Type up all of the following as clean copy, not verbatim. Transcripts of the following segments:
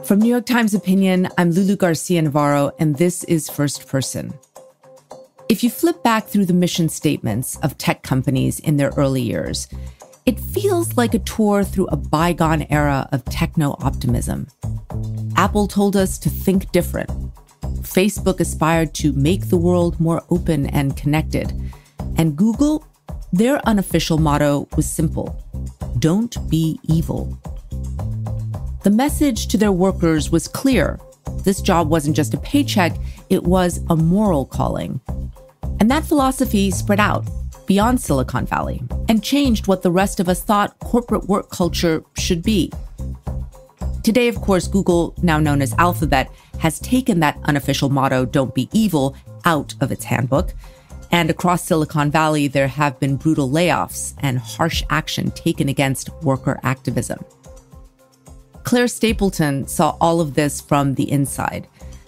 From New York Times Opinion, I'm Lulu Garcia-Navarro, and this is First Person. If you flip back through the mission statements of tech companies in their early years, it feels like a tour through a bygone era of techno-optimism. Apple told us to think different. Facebook aspired to make the world more open and connected. And Google, their unofficial motto was simple: don't be evil. The message to their workers was clear. This job wasn't just a paycheck, it was a moral calling. And that philosophy spread out beyond Silicon Valley and changed what the rest of us thought corporate work culture should be. Today, of course, Google, now known as Alphabet, has taken that unofficial motto, don't be evil, out of its handbook. And across Silicon Valley, there have been brutal layoffs and harsh action taken against worker activism. Claire Stapleton saw all of this from the inside.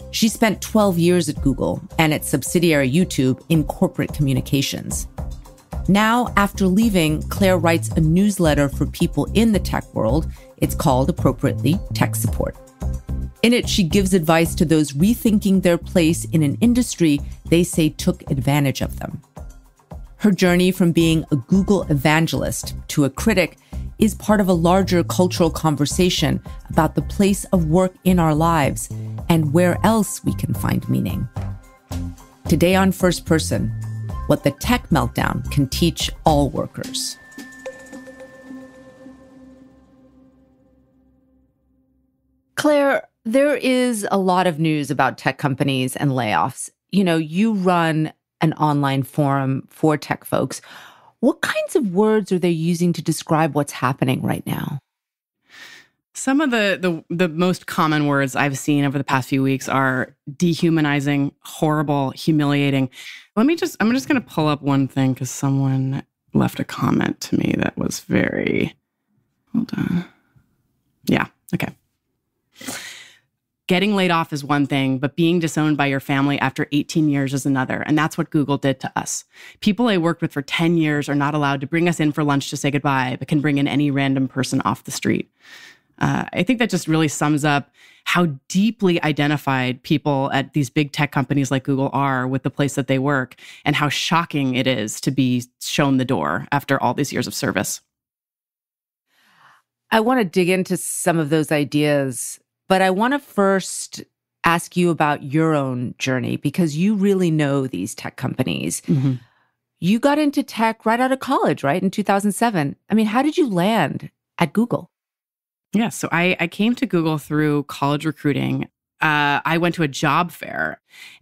She spent 12 years at Google and its subsidiary YouTube in corporate communications. Now, after leaving, Claire writes a newsletter for people in the tech world. It's called, appropriately, Tech Support. In it, she gives advice to those rethinking their place in an industry they say took advantage of them. Her journey from being a Google evangelist to a critic is part of a larger cultural conversation about the place of work in our lives and where else we can find meaning. Today on First Person, what the tech meltdown can teach all workers. Claire, there is a lot of news about tech companies and layoffs. You know, you run an online forum for tech folks. What kinds of words are they using to describe what's happening right now? Some of the most common words I've seen over the past few weeks are dehumanizing, horrible, humiliating. I'm just going to pull up one thing because someone left a comment to me that was hold on. Yeah, okay. Getting laid off is one thing, but being disowned by your family after 18 years is another. And that's what Google did to us. People I worked with for 10 years are not allowed to bring us in for lunch to say goodbye, but can bring in any random person off the street. I think that just really sums up how deeply identified people at these big tech companies like Google are with the place that they work, and how shocking it is to be shown the door after all these years of service. I want to dig into some of those ideas, but I want to first ask you about your own journey, because you really know these tech companies. Mm-hmm. You got into tech right out of college, right? In 2007. I mean, how did you land at Google? Yeah, so I came to Google through college recruiting. I went to a job fair,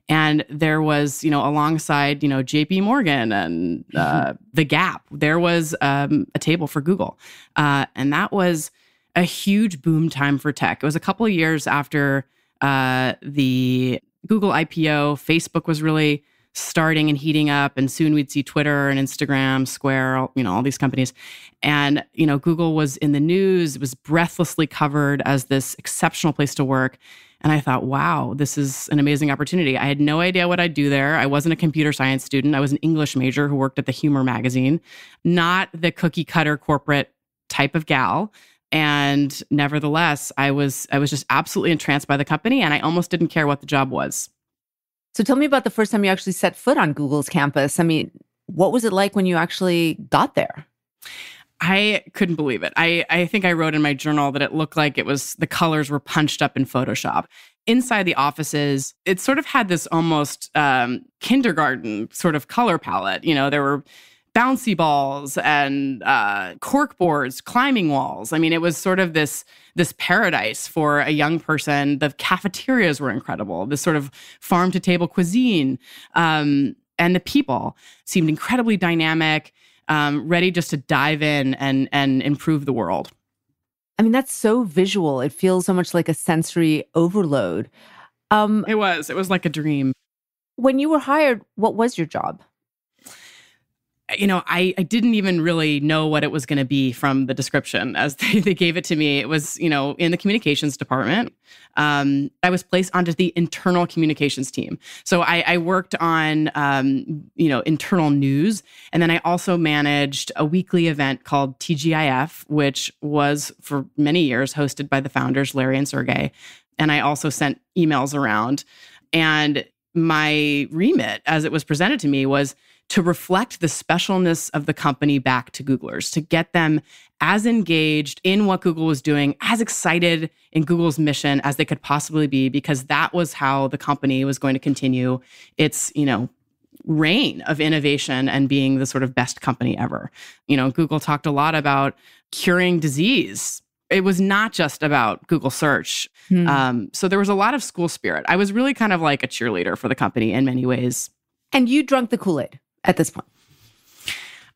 and there was, alongside, JP Morgan and The Gap, there was a table for Google. And that was a huge boom time for tech. It was a couple of years after the Google IPO. Facebook was really starting and heating up, and soon we'd see Twitter and Instagram, Square, all these companies. And, Google was in the news. It was breathlessly covered as this exceptional place to work. And I thought, wow, this is an amazing opportunity. I had no idea what I'd do there. I wasn't a computer science student. I was an English major who worked at the Humor magazine, not the cookie cutter corporate type of gal. And nevertheless, I was just absolutely entranced by the company, and I almost didn't care what the job was. So tell me about the first time you actually set foot on Google's campus. I mean, what was it like when you actually got there? I couldn't believe it. I think I wrote in my journal that it looked like the colors were punched up in Photoshop. Inside the offices, it sort of had this almost kindergarten sort of color palette. There were bouncy balls and cork boards, climbing walls. I mean, it was sort of this paradise for a young person. The cafeterias were incredible, this sort of farm-to-table cuisine. And the people seemed incredibly dynamic, ready just to dive in and improve the world. I mean, that's so visual. It feels so much like a sensory overload. It was like a dream. When you were hired, what was your job? I didn't even really know what it was going to be from the description as they gave it to me. It was, in the communications department. I was placed onto the internal communications team. So I worked on, internal news. And then I also managed a weekly event called TGIF, which was for many years hosted by the founders, Larry and Sergey. And I also sent emails around. And my remit, as it was presented to me, was to reflect the specialness of the company back to Googlers, to get them as engaged in what Google was doing, as excited in Google's mission as they could possibly be, because that was how the company was going to continue its, reign of innovation and being the sort of best company ever. Google talked a lot about curing disease. It was not just about Google search. So there was a lot of school spirit. I was really kind of like a cheerleader for the company in many ways. And you drunk the Kool-Aid at this point?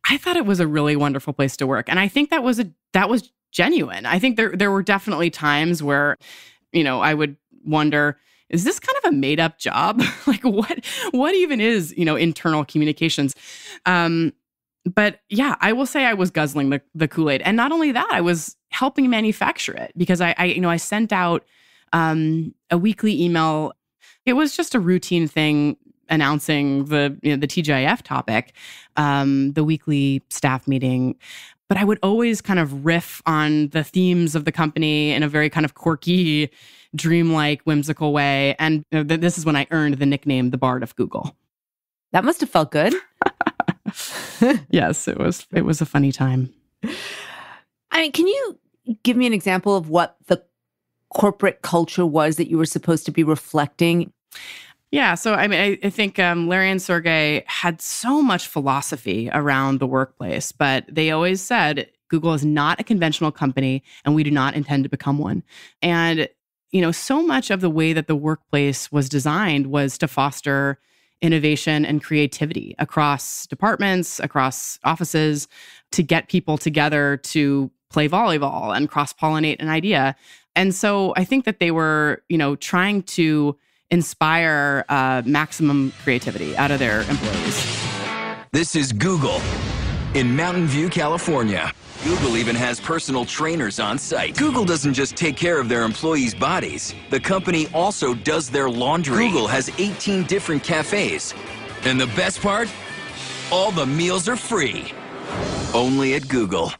I thought it was a really wonderful place to work. And I think that was genuine. I think there were definitely times where, I would wonder, is this kind of a made up job? Like what even is, internal communications? But yeah, I will say I was guzzling the Kool-Aid. And not only that, I was helping manufacture it because I sent out a weekly email. It was just a routine thing announcing the TGIF topic, the weekly staff meeting. But I would always kind of riff on the themes of the company in a very kind of quirky, dreamlike, whimsical way. And this is when I earned the nickname, the Bard of Google. That must have felt good. Yes, it was a funny time. I mean, can you give me an example of what the corporate culture was that you were supposed to be reflecting? Yeah. So, I mean, I think Larry and Sergey had so much philosophy around the workplace, but they always said Google is not a conventional company and we do not intend to become one. And, so much of the way that the workplace was designed was to foster innovation and creativity across departments, across offices, to get people together to play volleyball and cross-pollinate an idea. And so I think that they were, trying to inspire maximum creativity out of their employees. This is Google in Mountain View, California. Google even has personal trainers on site. Google doesn't just take care of their employees' bodies. The company also does their laundry. Google has 18 different cafes. And the best part? All the meals are free. Only at Google.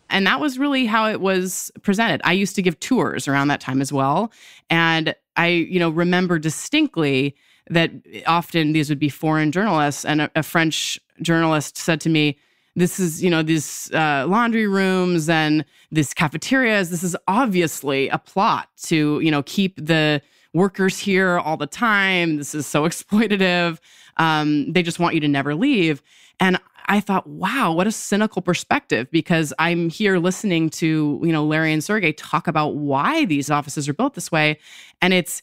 And that was really how it was presented. I used to give tours around that time as well. And I, remember distinctly that often these would be foreign journalists. And a French journalist said to me, this is, these laundry rooms and these cafeterias, this is obviously a plot to, keep the workers here all the time. This is so exploitative. They just want you to never leave. And I thought, wow, what a cynical perspective, because I'm here listening to, Larry and Sergey talk about why these offices are built this way. And it's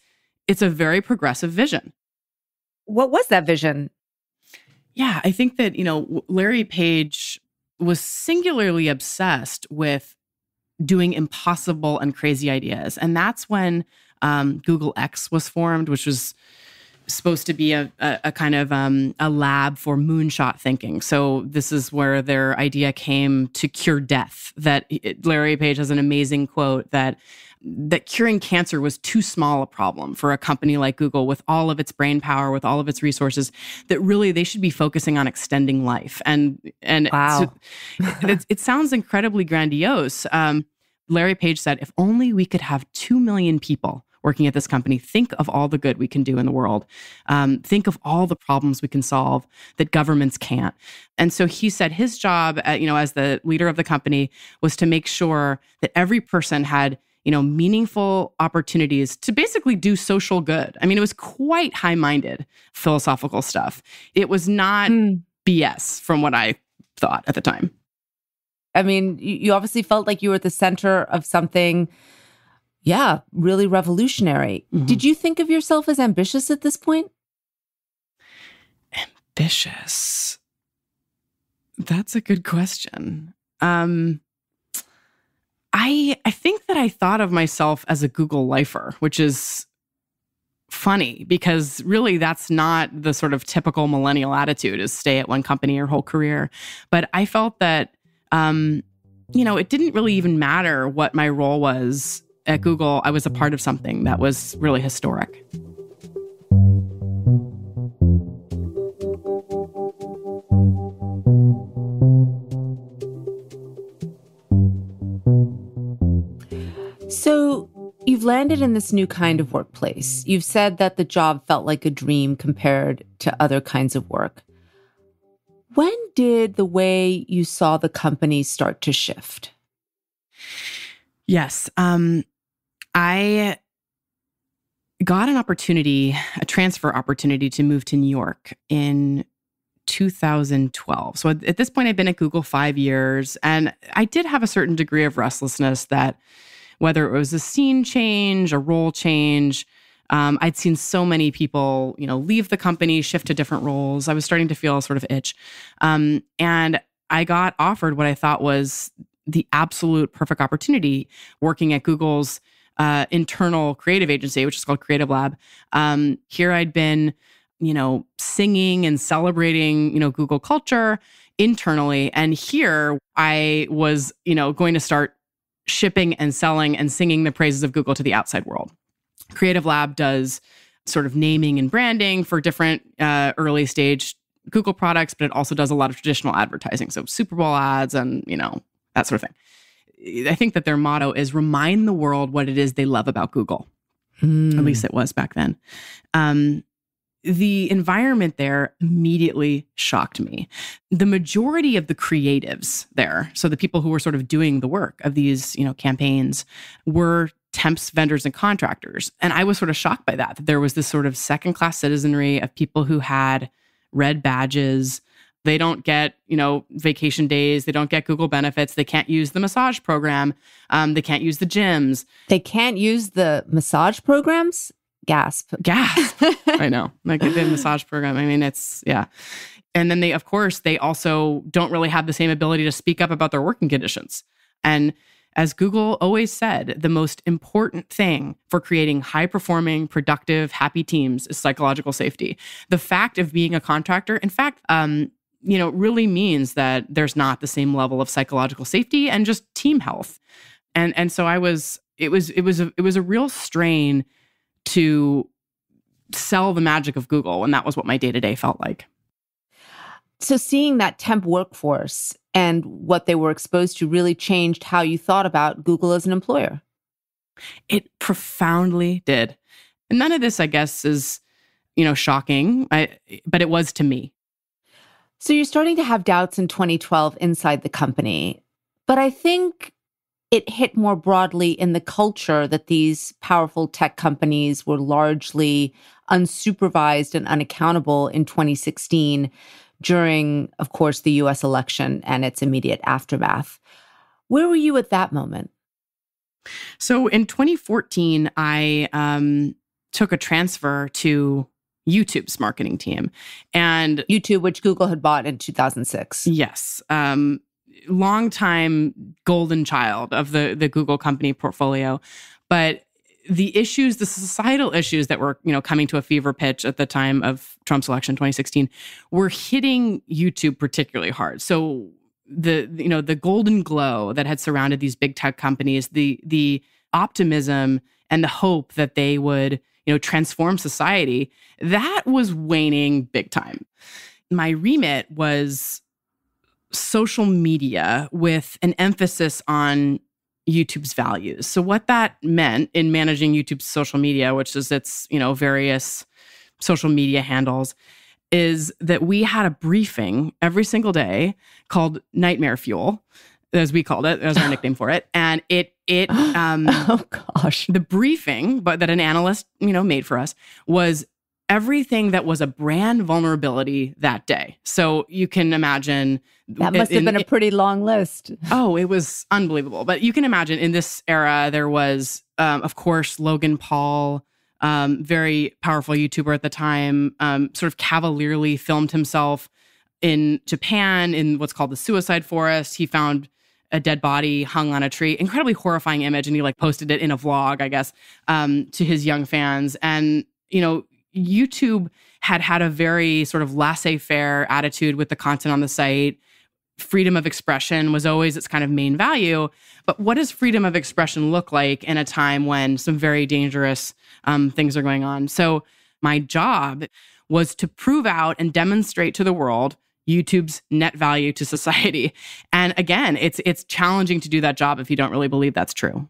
a very progressive vision. What was that vision? Yeah, I think that, Larry Page was singularly obsessed with doing impossible and crazy ideas. And that's when Google X was formed, which was supposed to be a kind of a lab for moonshot thinking. So this is where their idea came to cure death. Larry Page has an amazing quote that curing cancer was too small a problem for a company like Google with all of its brain power, with all of its resources, that really they should be focusing on extending life. And wow. So it sounds incredibly grandiose. Larry Page said, if only we could have 2 million people working at this company, think of all the good we can do in the world. Think of all the problems we can solve that governments can't. And so he said his job, as the leader of the company, was to make sure that every person had meaningful opportunities to basically do social good. I mean, it was quite high-minded philosophical stuff. It was not BS from what I thought at the time. I mean, you obviously felt like you were at the center of something, really revolutionary. Mm-hmm. Did you think of yourself as ambitious at this point? Ambitious? That's a good question. I think that I thought of myself as a Google lifer, which is funny because really that's not the sort of typical millennial attitude, is stay at one company your whole career. But I felt that, it didn't really even matter what my role was at Google. I was a part of something that was really historic. So you've landed in this new kind of workplace. You've said that the job felt like a dream compared to other kinds of work. When did the way you saw the company start to shift? Yes. I got an opportunity, a transfer opportunity to move to New York in 2012. So at this point, I'd been at Google 5 years, and I did have a certain degree of restlessness that whether it was a scene change, a role change, I'd seen so many people, leave the company, shift to different roles. I was starting to feel a sort of itch. And I got offered what I thought was the absolute perfect opportunity working at Google's internal creative agency, which is called Creative Lab. Here I'd been singing and celebrating, Google culture internally. And here I was, going to start shipping and selling and singing the praises of Google to the outside world. Creative Lab does sort of naming and branding for different early stage Google products, but it also does a lot of traditional advertising. So Super Bowl ads and, that sort of thing. I think that their motto is remind the world what it is they love about Google. At least it was back then. The environment there immediately shocked me. The majority of the creatives there, so the people who were sort of doing the work of these, campaigns, were temps, vendors, and contractors. And I was sort of shocked by that there was this sort of second-class citizenry of people who had red badges. They don't get, vacation days. They don't get Google benefits. They can't use the massage program. They can't use the gyms. They can't use the massage programs? Gasp. I know. Like the massage program. I mean, yeah. And then they also don't really have the same ability to speak up about their working conditions. And as Google always said, the most important thing for creating high-performing, productive, happy teams is psychological safety. The fact of being a contractor, in fact, really means that there's not the same level of psychological safety and just team health. And so it was a real strain to sell the magic of Google, and that was what my day-to-day felt like. So seeing that temp workforce and what they were exposed to really changed how you thought about Google as an employer. It profoundly did. And none of this, I guess, is, shocking, but it was to me. So you're starting to have doubts in 2012 inside the company, but I think it hit more broadly in the culture that these powerful tech companies were largely unsupervised and unaccountable in 2016 during, of course, the US election and its immediate aftermath. Where were you at that moment? So in 2014, I took a transfer to YouTube's marketing team. And YouTube, which Google had bought in 2006. Yes. Longtime golden child of the Google company portfolio. But the societal issues that were, coming to a fever pitch at the time of Trump's election, 2016, were hitting YouTube particularly hard. So the golden glow that had surrounded these big tech companies, the optimism and the hope that they would, transform society, that was waning big time. My remit was social media with an emphasis on YouTube's values. So what that meant in managing YouTube's social media, which is its, various social media handles, is that we had a briefing every single day called Nightmare Fuel, as we called it, as our nickname for it. And oh gosh, the briefing, but that an analyst, made for us was everything that was a brand vulnerability that day. So you can imagine that must have been a pretty long list. Oh, it was unbelievable. But you can imagine in this era, there was, of course, Logan Paul, very powerful YouTuber at the time, sort of cavalierly filmed himself in Japan in what's called the suicide forest. He found a dead body hung on a tree, incredibly horrifying image. And he posted it in a vlog, I guess, to his young fans. And, YouTube had a very sort of laissez-faire attitude with the content on the site. Freedom of expression was always its kind of main value. But what does freedom of expression look like in a time when some very dangerous things are going on? So my job was to prove out and demonstrate to the world YouTube's net value to society. And again, it's challenging to do that job if you don't really believe that's true.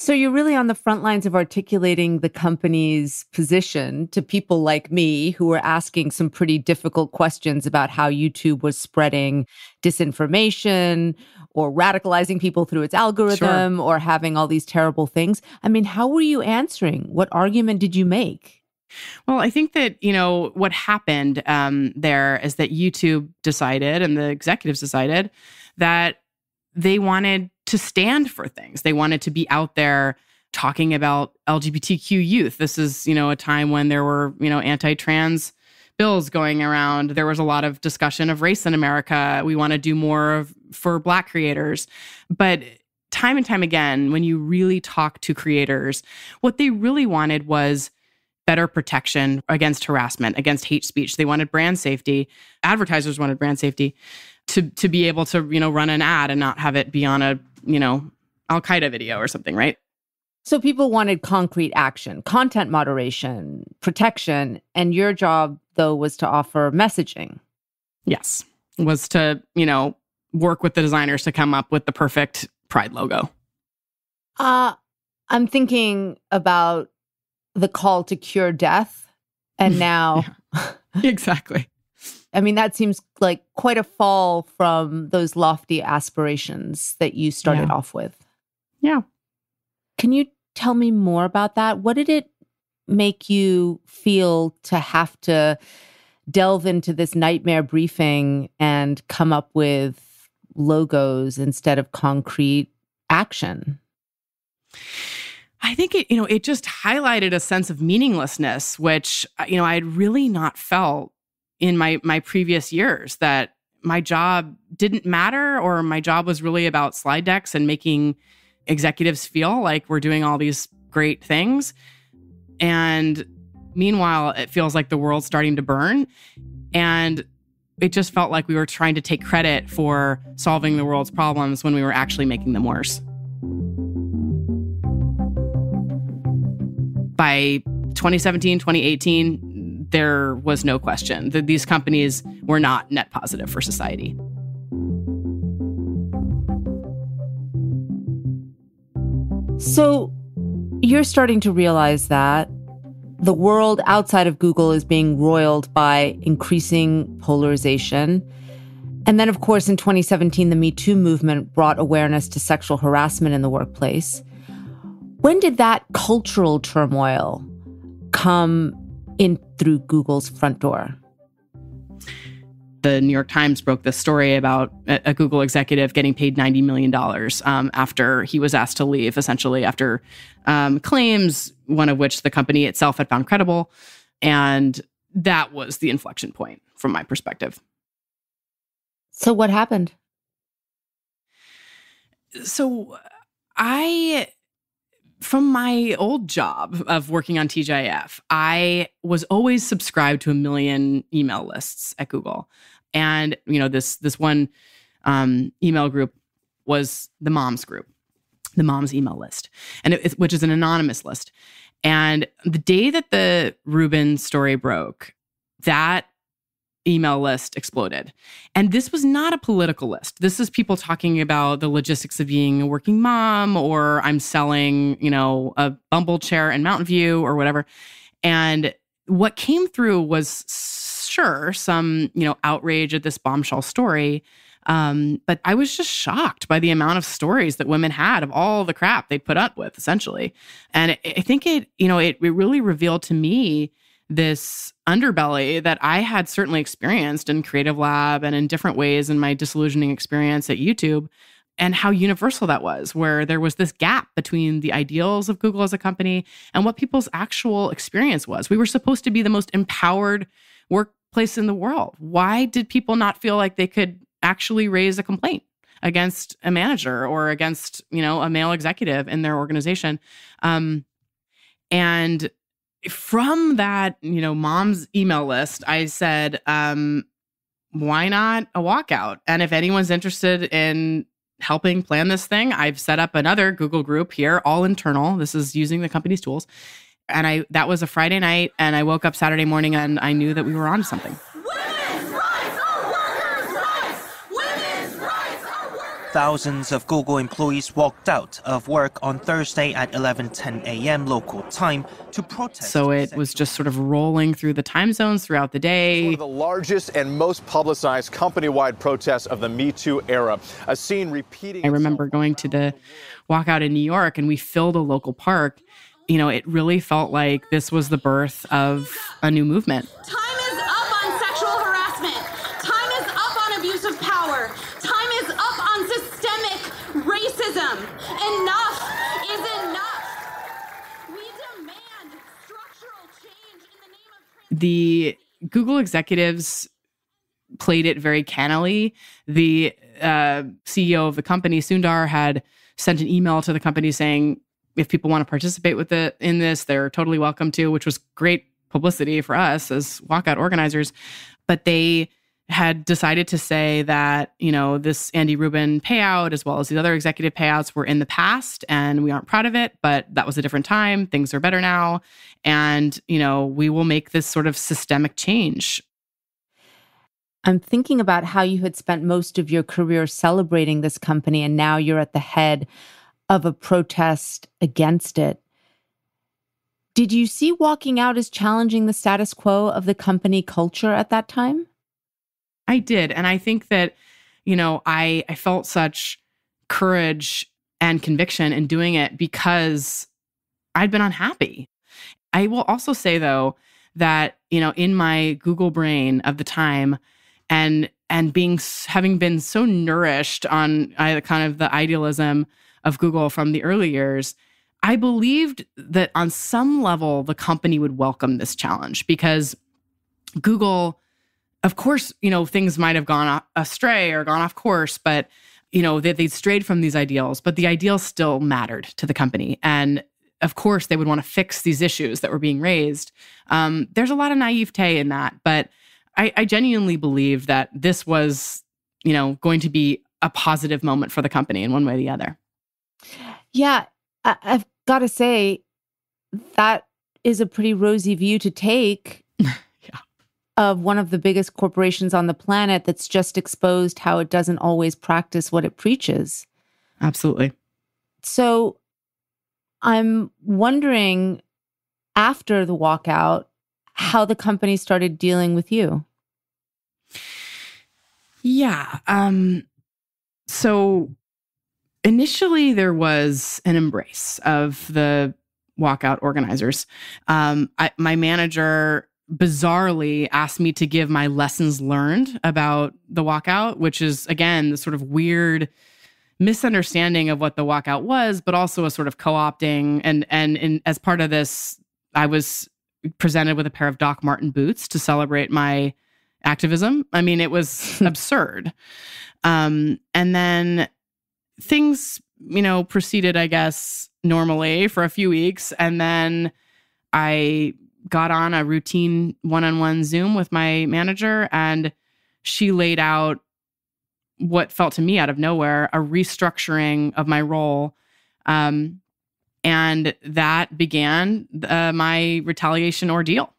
So you're really on the front lines of articulating the company's position to people like me who were asking some pretty difficult questions about how YouTube was spreading disinformation or radicalizing people through its algorithm or having all these terrible things. I mean, how were you answering? What argument did you make? Well, I think that, what happened there is that YouTube decided and the executives decided that they wanted to stand for things. They wanted to be out there talking about LGBTQ youth. This is, a time when there were, anti-trans bills going around. There was a lot of discussion of race in America. We want to do more for Black creators. But time and time again, when you really talk to creators, what they really wanted was better protection against harassment, against hate speech. They wanted brand safety. Advertisers wanted brand safety to be able to, run an ad and not have it be on a, Al-Qaeda video or something, right? So people wanted concrete action, content moderation, protection, and your job, though, was to offer messaging. Yes. Was to, work with the designers to come up with the perfect Pride logo. I'm thinking about the call to cure death. And now... Exactly. I mean, that seems like quite a fall from those lofty aspirations that you started off with. Yeah. Can you tell me more about that? What did it make you feel to have to delve into this nightmare briefing and come up with logos instead of concrete action? I think it just highlighted a sense of meaninglessness, which, I'd really not felt in my previous years, that my job didn't matter, or my job was really about slide decks and making executives feel like we're doing all these great things. And meanwhile, it feels like the world's starting to burn. And it just felt like we were trying to take credit for solving the world's problems when we were actually making them worse. By 2017, 2018, there was no question that these companies were not net positive for society. So you're starting to realize that the world outside of Google is being roiled by increasing polarization. And then, of course, in 2017, the Me Too movement brought awareness to sexual harassment in the workplace. When did that cultural turmoil come in through Google's front door? The New York Times broke this story about a Google executive getting paid $90 million after he was asked to leave, essentially after claims, one of which the company itself had found credible. And that was the inflection point from my perspective. So what happened? So from my old job of working on TGIF, I was always subscribed to a million email lists at Google. And, this one email group was the moms group, the moms email list, and which is an anonymous list. And the day that the Rubin story broke, that email list exploded. And this was not a political list. This is people talking about the logistics of being a working mom, or I'm selling, a Bumble chair in Mountain View or whatever. And what came through was some, outrage at this bombshell story. But I was just shocked by the amount of stories that women had of all the crap they put up with, essentially. And I think it really revealed to me this underbelly that I had certainly experienced in Creative Lab and in different ways in my disillusioning experience at YouTube, and how universal that was, where there was this gap between the ideals of Google as a company and what people's actual experience was. We were supposed to be the most empowered workplace in the world. Why did people not feel like they could actually raise a complaint against a manager or against, a male executive in their organization? And from that, mom's email list, I said, why not a walkout? And if anyone's interested in helping plan this thing, I've set up another Google group here, all internal. This is using the company's tools. And that was a Friday night, and I woke up Saturday morning and I knew that we were onto something. Women's rights are workers' rights! Women's rights are workers' Thousands of Google employees walked out of work on Thursday at 11:10 a.m. local time to protest. So it was just sort of rolling through the time zones throughout the day. One of the largest and most publicized company-wide protests of the Me Too era. A scene repeating. I remember going to the walkout in New York, and we filled a local park. You know, it really felt like this was the birth of a new movement. Time is up on sexual harassment. Time is up on abuse of power. Time is up on systemic racism. Enough is enough. We demand structural change in the name of The Google executives played it very cannily. The CEO of the company, Sundar, had sent an email to the company saying, if people want to participate in this, they're totally welcome to, which was great publicity for us as walkout organizers. But they had decided to say that, you know, this Andy Rubin payout, as well as the other executive payouts, were in the past and we aren't proud of it, but that was a different time. Things are better now. And, you know, we will make this sort of systemic change. I'm thinking about how you had spent most of your career celebrating this company, and now you're at the head of a protest against it. Did you see walking out as challenging the status quo of the company culture at that time? I did. And I think that, you know, I felt such courage and conviction in doing it because I'd been unhappy. I will also say, though, that, you know, in my Google brain of the time and having been so nourished on kind of the idealism of Google from the early years, I believed that on some level, the company would welcome this challenge because Google, of course, you know, things might have gone astray or gone off course, but, you know, they'd strayed from these ideals, but the ideals still mattered to the company. And of course, they would want to fix these issues that were being raised. There's a lot of naivete in that, but I genuinely believed that this was, you know, going to be a positive moment for the company in one way or the other. Yeah, I've got to say, that is a pretty rosy view to take of one of the biggest corporations on the planet that's just exposed how it doesn't always practice what it preaches. Absolutely. So I'm wondering, after the walkout, how the company started dealing with you. Yeah. So initially, there was an embrace of the walkout organizers. My manager bizarrely asked me to give my lessons learned about the walkout, which is, again, the sort of weird misunderstanding of what the walkout was, but also a sort of co-opting. And as part of this, I was presented with a pair of Doc Marten boots to celebrate my activism. I mean, it was absurd. And then things, you know, proceeded, I guess, normally for a few weeks. And then I got on a routine one-on-one Zoom with my manager, and she laid out what felt to me out of nowhere a restructuring of my role. And that began my retaliation ordeal.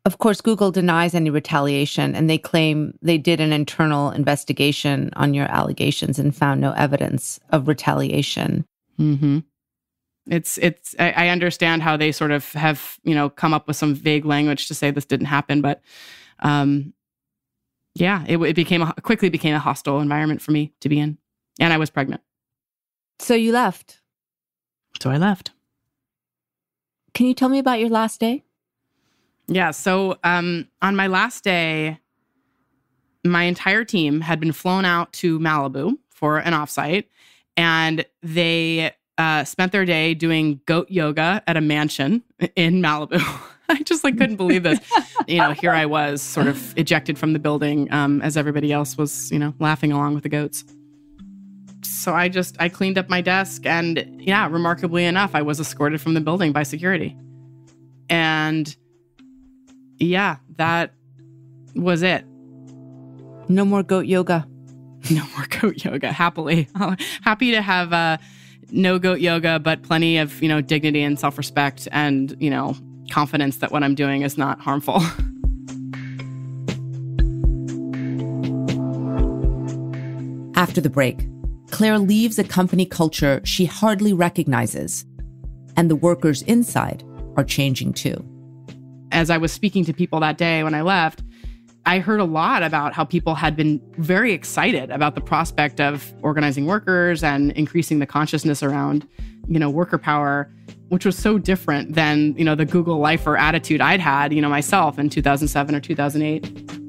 Of course, Google denies any retaliation, and they claim they did an internal investigation on your allegations and found no evidence of retaliation. Mm-hmm. I understand how they sort of have, you know, come up with some vague language to say this didn't happen, but it quickly became a hostile environment for me to be in, and I was pregnant. So you left. So I left. Can you tell me about your last day? Yeah. So on my last day, my entire team had been flown out to Malibu for an offsite, and they spent their day doing goat yoga at a mansion in Malibu. I just couldn't believe this. You know, here I was sort of ejected from the building as everybody else was, you know, laughing along with the goats. So I cleaned up my desk, and yeah, remarkably enough, I was escorted from the building by security. And yeah, that was it. No more goat yoga. No more goat yoga, happily. Happy to have no goat yoga, but plenty of, you know, dignity and self-respect and, you know, confidence that what I'm doing is not harmful. After the break, Claire leaves a company culture she hardly recognizes, and the workers inside are changing too. As I was speaking to people that day when I left, I heard a lot about how people had been very excited about the prospect of organizing workers and increasing the consciousness around, worker power, which was so different than, the Google lifer attitude I'd had, myself in 2007 or 2008.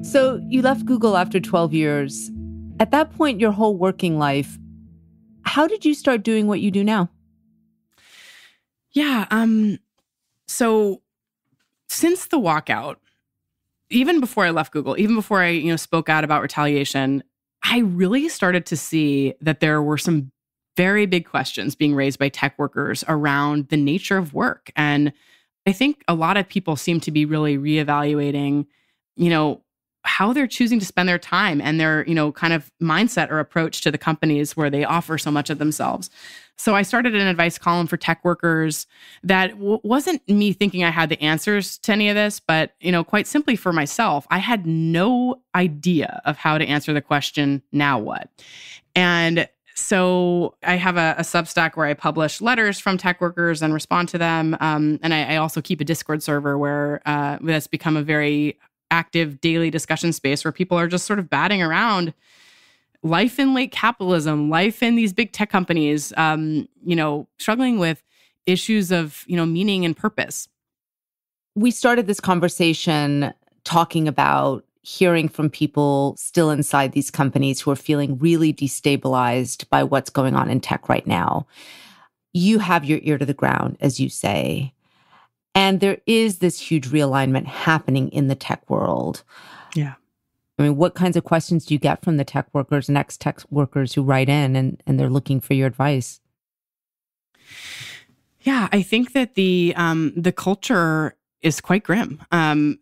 So you left Google after 12 years. At that point, your whole working life, how did you start doing what you do now? Yeah. So since the walkout, even before I left Google, even before I, spoke out about retaliation, I really started to see that there were some very big questions being raised by tech workers around the nature of work. And I think a lot of people seem to be really reevaluating, how they're choosing to spend their time and their, kind of mindset or approach to the companies where they offer so much of themselves. So I started an advice column for tech workers that wasn't me thinking I had the answers to any of this, but, quite simply for myself, I had no idea of how to answer the question, now what? And so I have a Substack where I publish letters from tech workers and respond to them. And I also keep a Discord server where that's become a very active daily discussion space where people are just sort of batting around life in late capitalism, life in these big tech companies, struggling with issues of, meaning and purpose. We started this conversation talking about hearing from people still inside these companies who are feeling really destabilized by what's going on in tech right now. You have your ear to the ground, as you say. And there is this huge realignment happening in the tech world. Yeah. I mean, what kinds of questions do you get from the tech workers and ex-tech workers who write in and they're looking for your advice? Yeah, I think that the culture is quite grim. Google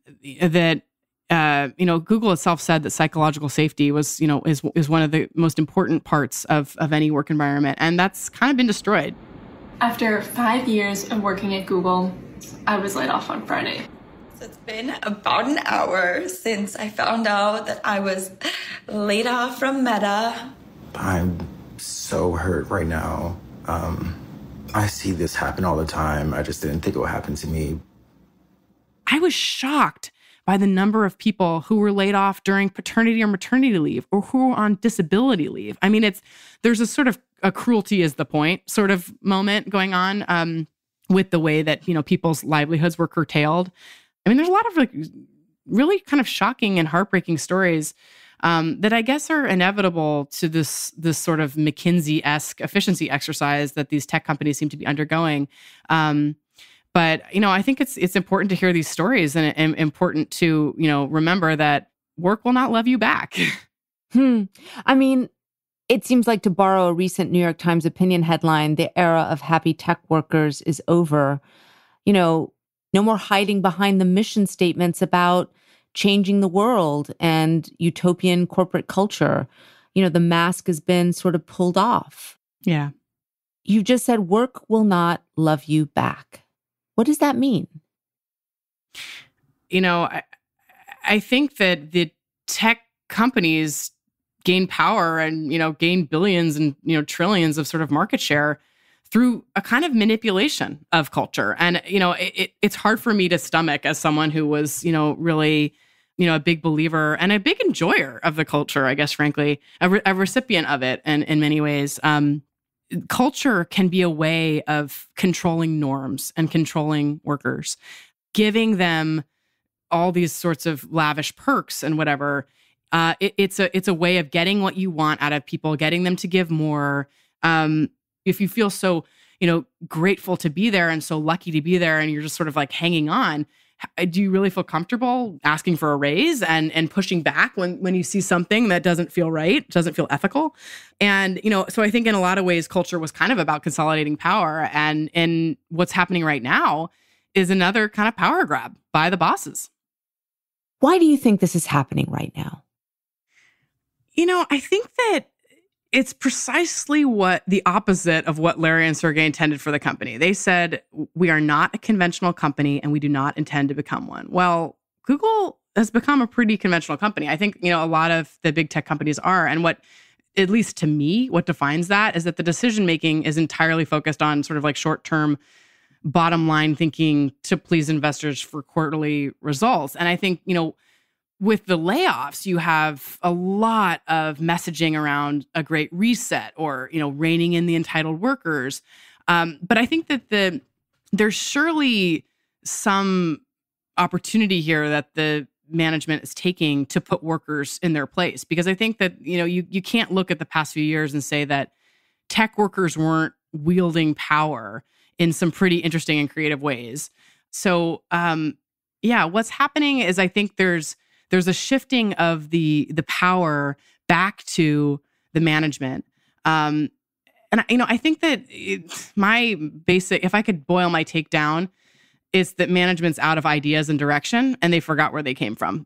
itself said that psychological safety was, is one of the most important parts of any work environment. And that's kind of been destroyed. After 5 years of working at Google, I was laid off on Friday. So it's been about an hour since I found out that I was laid off from Meta. I'm so hurt right now. I see this happen all the time. I just didn't think it would happen to me. I was shocked by the number of people who were laid off during paternity or maternity leave or who were on disability leave. I mean, there's a sort of a cruelty is the point sort of moment going on with the way that, people's livelihoods were curtailed. I mean, there's a lot of really kind of shocking and heartbreaking stories that I guess are inevitable to this sort of McKinsey-esque efficiency exercise that these tech companies seem to be undergoing. But, I think it's important to hear these stories and important to, remember that work will not love you back. I mean, it seems like, to borrow a recent New York Times opinion headline, the era of happy tech workers is over. No more hiding behind the mission statements about changing the world and utopian corporate culture. The mask has been sort of pulled off. Yeah. You just said work will not love you back. What does that mean? I think that the tech companies gain power and, gain billions and, trillions of sort of market share through a kind of manipulation of culture. And, it's hard for me to stomach as someone who was, really, a big believer and a big enjoyer of the culture, I guess, frankly, a recipient of it. And in many ways, culture can be a way of controlling norms and controlling workers, giving them all these sorts of lavish perks and whatever. It's a way of getting what you want out of people, getting them to give more. If you feel so, grateful to be there and so lucky to be there, and you're just sort of like hanging on, do you really feel comfortable asking for a raise and pushing back when you see something that doesn't feel right, doesn't feel ethical? And, so I think in a lot of ways, culture was kind of about consolidating power. And what's happening right now is another kind of power grab by the bosses. Why do you think this is happening right now? I think that it's precisely the opposite of what Larry and Sergey intended for the company. They said, we are not a conventional company and we do not intend to become one. Well, Google has become a pretty conventional company. I think, a lot of the big tech companies are. And at least to me, what defines that is that the decision-making is entirely focused on sort of like short-term bottom line thinking to please investors for quarterly results. And I think, with the layoffs, you have a lot of messaging around a great reset or, reining in the entitled workers. But I think that there's surely some opportunity here that the management is taking to put workers in their place. Because I think that, you can't look at the past few years and say that tech workers weren't wielding power in some pretty interesting and creative ways. So, what's happening is I think there's a shifting of the power back to the management. And I think that if I could boil my take down, it's that management's out of ideas and direction and they forgot where they came from.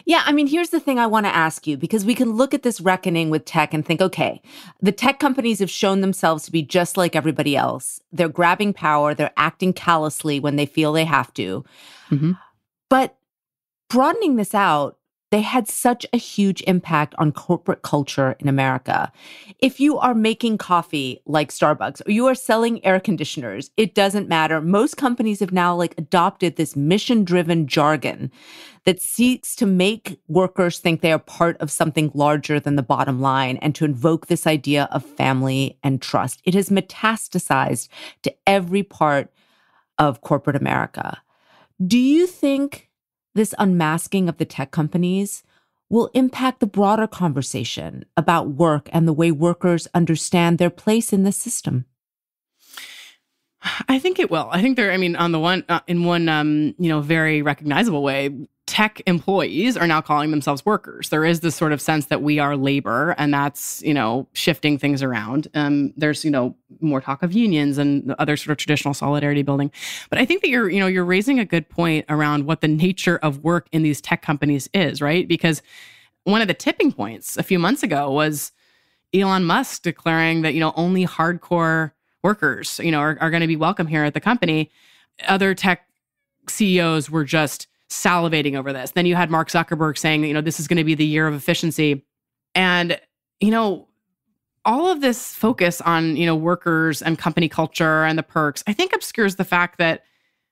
Yeah, here's the thing I want to ask you, because we can look at this reckoning with tech and think, okay, the tech companies have shown themselves to be just like everybody else. They're grabbing power. They're acting callously when they feel they have to. Mm-hmm. But broadening this out, they had such a huge impact on corporate culture in America. If you are making coffee like Starbucks or you are selling air conditioners, it doesn't matter. Most companies have now adopted this mission-driven jargon that seeks to make workers think they are part of something larger than the bottom line and to invoke this idea of family and trust. It has metastasized to every part of corporate America. Do you think this unmasking of the tech companies will impact the broader conversation about work and the way workers understand their place in the system? I think it will. I think on the one, in one, very recognizable way, tech employees are now calling themselves workers. There is this sort of sense that we are labor, and that's, shifting things around. There's, more talk of unions and other sort of traditional solidarity building. But I think that you're raising a good point around what the nature of work in these tech companies is, right? Because one of the tipping points a few months ago was Elon Musk declaring that, only hardcore workers, are going to be welcome here at the company. Other tech CEOs were just salivating over this. Then you had Mark Zuckerberg saying that, this is going to be the year of efficiency. And, all of this focus on, workers and company culture and the perks, I think obscures the fact that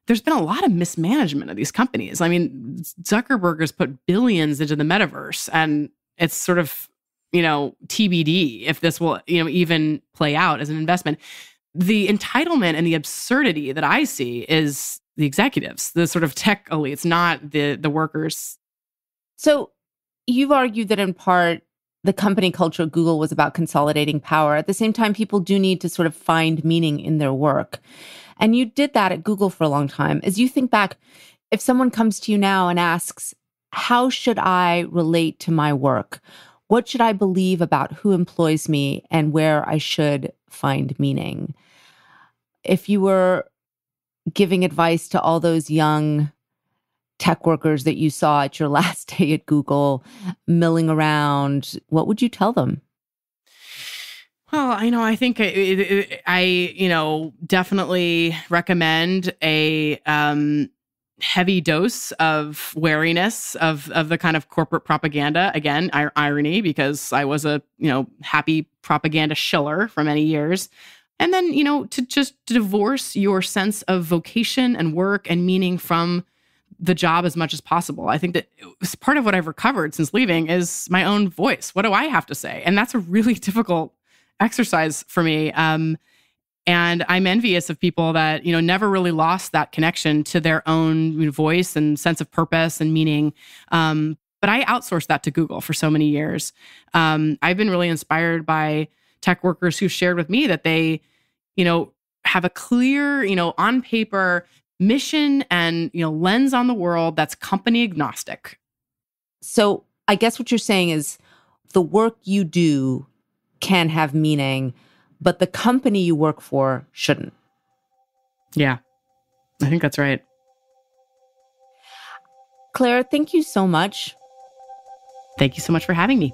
there's been a lot of mismanagement of these companies. Zuckerberg has put billions into the metaverse, and it's sort of, TBD if this will, even play out as an investment. The entitlement and the absurdity that I see is the executives, the sort of tech elites, not the workers. So you've argued that in part, the company culture of Google was about consolidating power. At the same time, people do need to sort of find meaning in their work. And you did that at Google for a long time. As you think back, if someone comes to you now and asks, how should I relate to my work? What should I believe about who employs me and where I should find meaning? If you were giving advice to all those young tech workers that you saw at your last day at Google milling around, what would you tell them? Well, I think I definitely recommend a heavy dose of wariness of the kind of corporate propaganda. Again, irony, because I was a, happy propaganda shiller for many years. And then, to just divorce your sense of vocation and work and meaning from the job as much as possible. I think that part of what I've recovered since leaving is my own voice. What do I have to say? And that's a really difficult exercise for me. And I'm envious of people that, never really lost that connection to their own voice and sense of purpose and meaning. But I outsourced that to Google for so many years. I've been really inspired by tech workers who shared with me that they, have a clear, on paper mission and, lens on the world that's company agnostic. So I guess what you're saying is the work you do can have meaning, but the company you work for shouldn't. Yeah. I think that's right. Claire, thank you so much. Thank you so much for having me.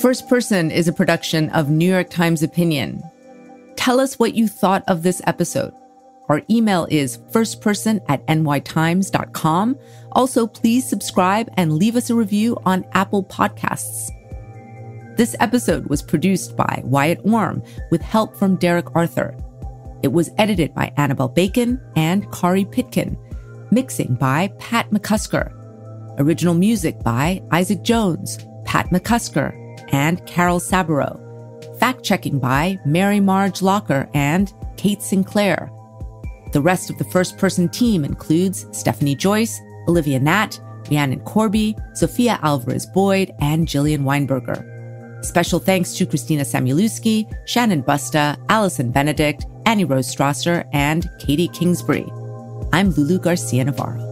First Person is a production of New York Times Opinion. Tell us what you thought of this episode. Our email is firstperson@nytimes.com. Also, please subscribe and leave us a review on Apple Podcasts. This episode was produced by Wyatt Orm with help from Derek Arthur. It was edited by Annabelle Bacon and Kari Pitkin. Mixing by Pat McCusker. Original music by Isaac Jones, Pat McCusker, and Carol Saburo. Fact-checking by Mary Marge Locker and Kate Sinclair. The rest of the First Person team includes Stephanie Joyce, Olivia Natt, Rhiannon Corby, Sophia Alvarez-Boyd, and Jillian Weinberger. Special thanks to Christina Samuelewski, Shannon Busta, Allison Benedict, Annie Rose Strasser, and Katie Kingsbury. I'm Lulu Garcia Navarro.